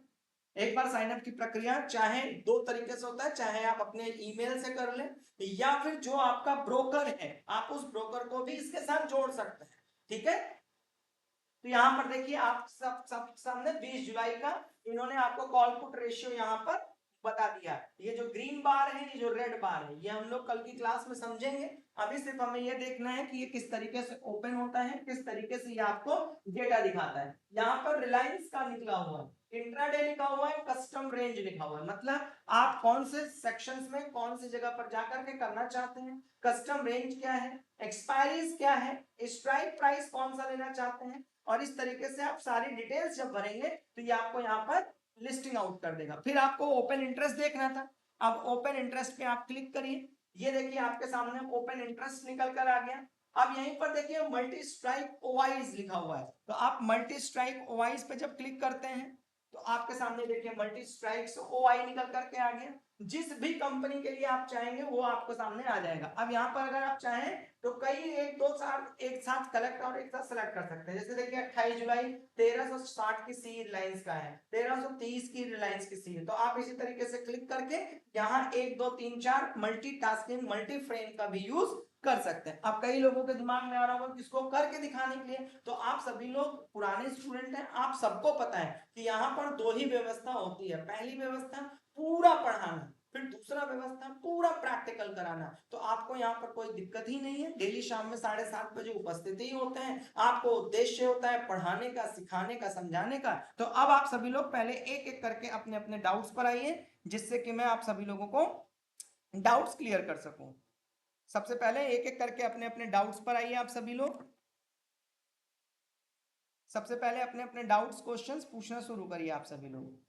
एक बार साइन अप की प्रक्रिया चाहे दो तरीके से होता है, चाहे आप अपने ईमेल से कर लें, या फिर जो आपका ब्रोकर है आप उस ब्रोकर को भी इसके साथ जोड़ सकते हैं। ठीक है, तो यहां पर देखिए, आप सब सामने 20 जुलाई का इन्होंने आपको कॉल पुट रेशियो यहां पर बता दिया। ये जो ग्रीन बार है, ये जो रेड बार है, ये हम लोग कल की क्लास में समझेंगे। अभी सिर्फ हमें ये देखना है कि ये किस तरीके से ओपन होता है, किस तरीके से ये आपको डेटा दिखाता है। यहाँ पर रिलायंस का निकला हुआ है, इंट्राडे लिखा हुआ है, कस्टम रेंज लिखा हुआ है, मतलब आप कौन से सेक्शंस में कौन सी जगह पर जाकर के करना चाहते हैं, कस्टम रेंज क्या है, एक्सपायरीज क्या है, स्ट्राइक प्राइस कौन सा लेना चाहते हैं, और इस तरीके से आप सारी डिटेल्स जब भरेंगे तो ये आपको यहाँ पर लिस्टिंग आउट कर देगा। फिर आपको ओपन इंटरेस्ट देखना था, अब ओपन इंटरेस्ट पे आप क्लिक करिए। ये देखिए आपके सामने ओपन इंटरेस्ट निकल कर आ गया। अब यहीं पर देखिए मल्टी स्ट्राइक ओवाइज लिखा हुआ है, तो आप मल्टी स्ट्राइक ओवाइज पे जब क्लिक करते हैं तो आपके सामने देखिए मल्टी स्ट्राइक्स ओवाई निकल करके आ गया। जिस भी कंपनी के लिए आप चाहेंगे वो आपको सामने आ जाएगा। अब यहाँ पर अगर आप चाहें तो कई एक दो साथ एक साथ कलेक्ट और एक साथ सेलेक्ट कर सकते हैं। जैसे देखिए 28 जुलाई 1360 की सी रिलायंस का है, 1330 की रिलायंस की सी है, तो आप इसी तरीके से क्लिक करके यहाँ 1 2 3 4 मल्टीटास्किंग मल्टी फ्रेम का भी यूज कर सकते हैं। अब कई लोगों के दिमाग में आ रहा होगा किसको करके दिखाने के लिए, तो आप सभी लोग पुराने स्टूडेंट हैं, आप सबको पता है कि यहाँ पर दो ही व्यवस्था होती है। पहली व्यवस्था पूरा पढ़ाना, फिर दूसरा व्यवस्था पूरा प्रैक्टिकल कराना। तो आपको यहाँ पर कोई दिक्कत ही नहीं है, डेली शाम में 7:30 बजे उपस्थित ही होते हैं। आपको उद्देश्य होता है पढ़ाने का, सिखाने का, समझाने का। तो अब आप सभी लोग पहले एक एक करके अपने अपने डाउट्स पर आइए, जिससे कि मैं आप सभी लोगों को डाउट्स क्लियर कर सकूं। सबसे पहले एक एक करके अपने अपने डाउट्स पर आइए आप सभी लोग। सबसे पहले अपने अपने डाउट्स क्वेश्चंस पूछना शुरू करिए आप सभी लोग।